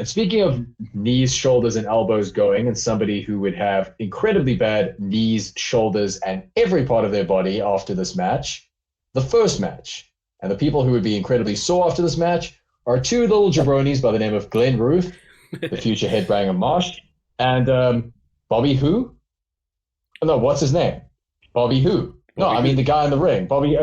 And speaking of knees, shoulders, and elbows going, and somebody who would have incredibly bad knees, shoulders, and every part of their body after this match, the first match. And the people who would be incredibly sore after this match are two little jabronis by the name of Glenn Ruth, the future headbanger Marsh, and Bobby who? No, what's his name? Bobby who? No, Bobby I mean who? the guy in the ring. Bobby,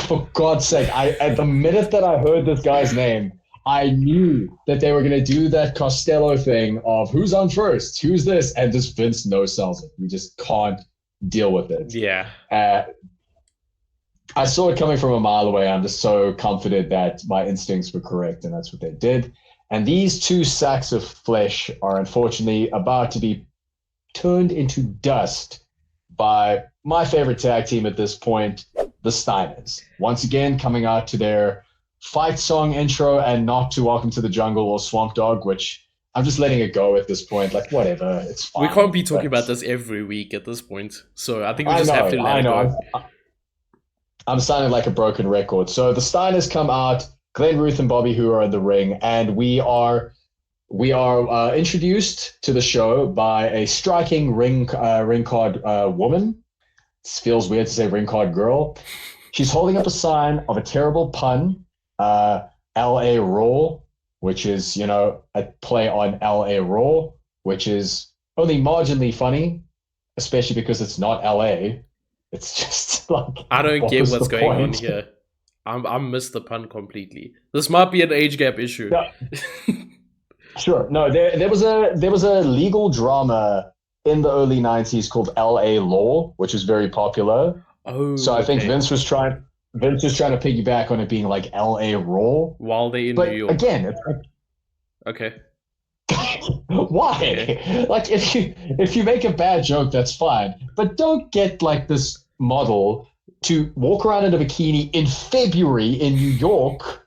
for God's sake, at the minute that I heard this guy's name, I knew that they were going to do that Costello thing of who's on first, who's this, and just Vince no sells it. We just can't deal with it. Yeah. I saw it coming from a mile away. I'm just so confident that my instincts were correct, and that's what they did. And these two sacks of flesh are unfortunately about to be turned into dust by my favorite tag team at this point, the Steiners. Once again, coming out to their fight song intro and not to Welcome to the Jungle or Swamp Dog, which I'm just letting it go at this point. Like, whatever, it's fine. We can't be talking about this every week at this point. So I think we just I have to know, let I it know. go. I'm sounding like a broken record. So the Steiners come out, Glenn Ruth and Bobby Who are in the ring, and we are introduced to the show by a striking ring card woman. It feels weird to say ring card girl. She's holding up a sign of a terrible pun, L.A. Raw, which is, a play on L.A. Raw, which is only marginally funny, especially because it's not L.A. It's just like I don't get what's going on point? here. I missed the pun completely. This might be an age gap issue. No, sure. No, there was a legal drama in the early 90s called L.A. Law, which was very popular. Oh, So I think okay. Vince was trying to piggyback on it being like L.A. Raw. While they're in But New York. again, it's like, Okay. why? Okay. Like if you make a bad joke, that's fine. But don't get like this model to walk around in a bikini in February in New York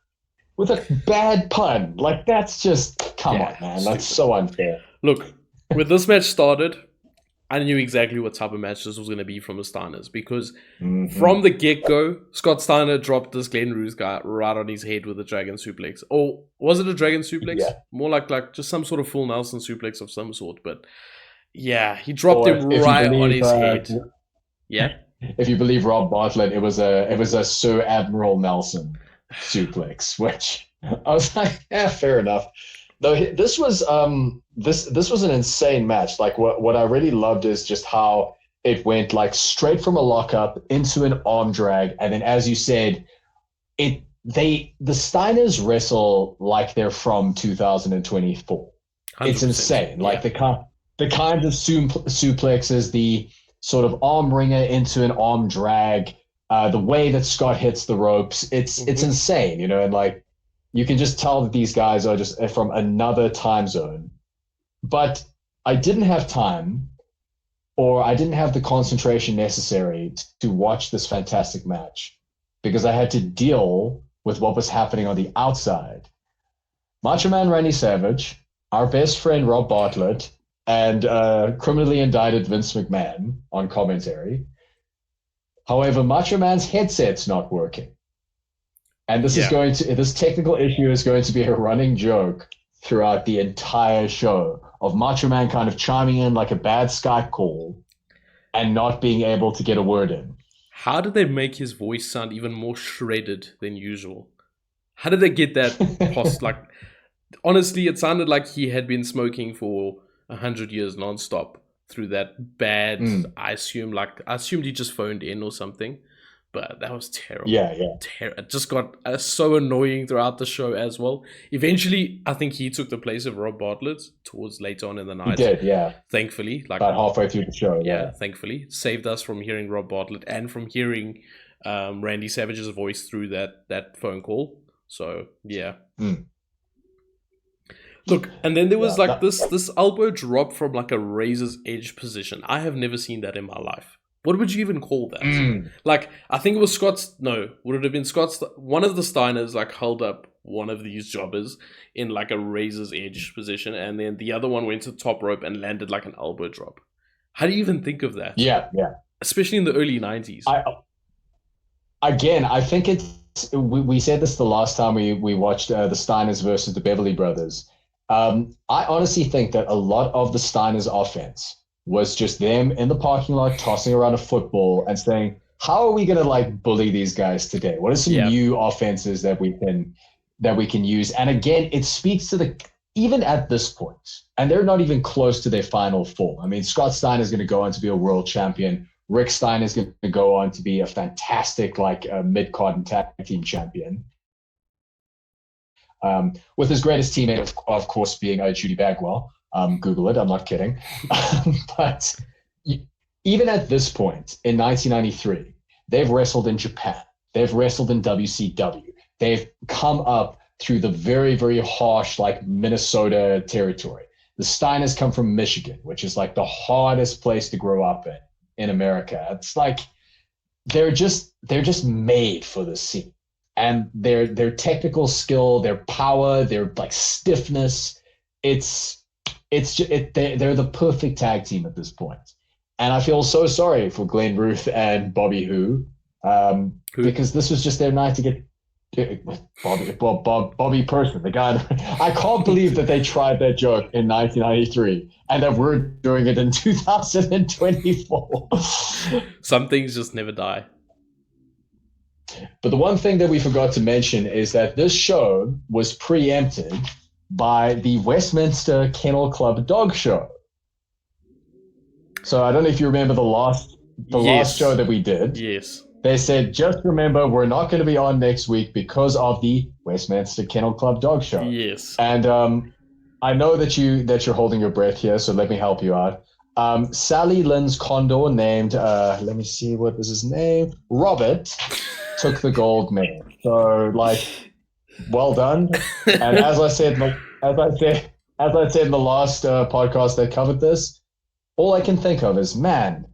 with a bad pun. Like that's just come on, man. That's stupid. so unfair. Look, when this match started, I knew exactly what type of match this was going to be from the Steiners because from the get-go, Scott Steiner dropped this Glenn Ruth guy right on his head with a dragon suplex. Or was it a dragon suplex? Yeah. More like just some sort of full Nelson suplex of some sort. But yeah, he dropped Or him if you right on believe, his head. Yeah. if you believe Rob Bartlett, it was a Sir Admiral Nelson suplex, which I was like, yeah, fair enough. Though this was this was an insane match. Like what I really loved is just how it went like straight from a lockup into an arm drag, and then as you said, the Steiners wrestle like they're from 2024. It's 100%. insane. Like Yeah. the kinds of suplexes, the sort of arm wringer into an arm drag, the way that Scott hits the ropes, it's insane, and like you can just tell that these guys are just from another time zone. But I didn't have time, or I didn't have the concentration necessary to watch this fantastic match because I had to deal with what was happening on the outside. Macho Man Randy Savage, our best friend Rob Bartlett, and criminally indicted Vince McMahon on commentary. However, Macho Man's headset's not working. And this this technical issue is going to be a running joke throughout the entire show of Macho Man kind of chiming in like a bad Skype call and not being able to get a word in. How did they make his voice sound even more shredded than usual? How did they get that like, honestly, it sounded like he had been smoking for 100 years nonstop through that bad, I assumed he just phoned in or something, but that was terrible. Yeah. It just got so annoying throughout the show as well. Eventually, I think he took the place of Rob Bartlett towards later on in the night. He did, yeah. Thankfully. About halfway through the show, yeah. Thankfully. Saved us from hearing Rob Bartlett and from hearing Randy Savage's voice through that phone call. So, yeah. Look, and then there was this elbow drop from like a razor's edge position. I have never seen that in my life. What would you even call that? Like, I think it was would it have been Scott's? One of the Steiners like held up one of these jobbers in like a razor's edge position, and then the other one went to the top rope and landed like an elbow drop. How do you even think of that? Yeah. Especially in the early 90s. I think we said this the last time we watched the Steiners versus the Beverly Brothers. I honestly think that a lot of the Steiners' offense was just them in the parking lot tossing around a football and saying, "How are we going to like bully these guys today? What are some Yeah. new offenses that we can use?" And again, it speaks to the even at this point, and they're not even close to their final form. I mean, Scott Steiner is going to go on to be a world champion. Rick Steiner is going to go on to be a fantastic like mid-card and tag team champion. With his greatest teammate, of course, being Judy Bagwell. Google it. I'm not kidding. But even at this point in 1993, they've wrestled in Japan. They've wrestled in WCW. They've come up through the very, very harsh, like Minnesota territory. The Steiners come from Michigan, which is like the hardest place to grow up in America. It's like they're just made for this scene. And their technical skill, their power, their like stiffness, they're the perfect tag team at this point. And I feel so sorry for Glenn Ruth and Bobby Who, because this was just their night to get Bobby Person, the guy. I can't believe that they tried that joke in 1993 and that we're doing it in 2024. Some things just never die. But the one thing that we forgot to mention is that this show was preempted by the Westminster Kennel Club Dog Show. So I don't know if you remember the last show that we did. Yes. They said, just remember, we're not going to be on next week because of the Westminster Kennel Club Dog Show. Yes. And I know that you're holding your breath here, so let me help you out. Sally Lynn's condor named, let me see, what was his name? Robert took the gold medal. So, like, well done. And as I said in the last podcast that covered this, all I can think of is, man,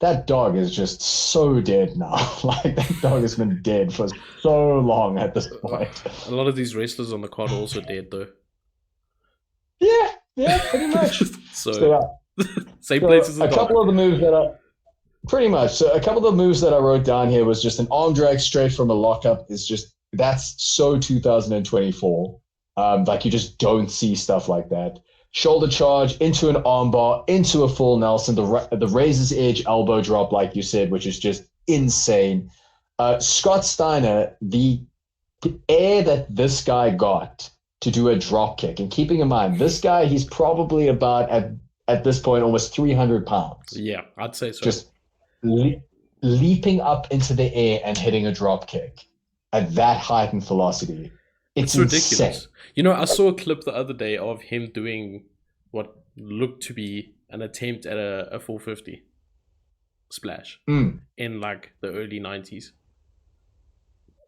that dog is just so dead now. Like, that dog has been dead for so long at this point. A lot of these wrestlers on the card are also dead, though. Yeah, pretty much. So same place as a couple of the moves that I pretty much. So a couple of the moves that I wrote down here was just an arm drag straight from a lockup. Is just that's so 2024. Like you just don't see stuff like that. Shoulder charge into an armbar, into a full Nelson, the razor's edge elbow drop, like you said, which is just insane. Scott Steiner, the air that this guy got to do a drop kick, and keeping in mind, this guy, he's probably about at this point almost 300 pounds. Yeah, I'd say so. Just leaping up into the air and hitting a drop kick at that height and velocity. It's ridiculous. Insane. You know, I saw a clip the other day of him doing what looked to be an attempt at a 450 splash in like the early 90s.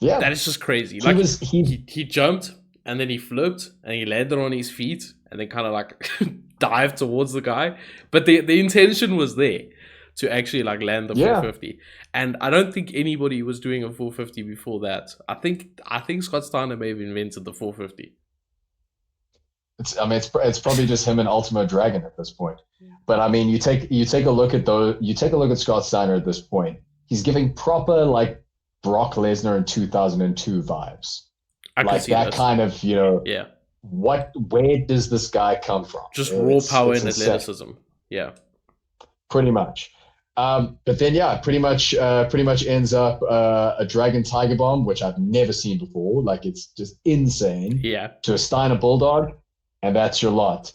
Yeah. That is just crazy. Like he jumped and then he flipped and he landed on his feet and then kind of like dived towards the guy. But the intention was there to actually like land the 450. And I don't think anybody was doing a 450 before that. I think Scott Steiner may have invented the 450. It's probably just him and Ultimo Dragon at this point. But I mean, you take a look at Scott Steiner at this point. He's giving proper like Brock Lesnar in 2002 vibes. Like that kind of, yeah. Where does this guy come from? Just raw power and athleticism. Yeah. Pretty much. But then pretty much ends up a Dragon Tiger Bomb, which I've never seen before. Like it's just insane. Yeah. To a Steiner Bulldog, and that's your lot.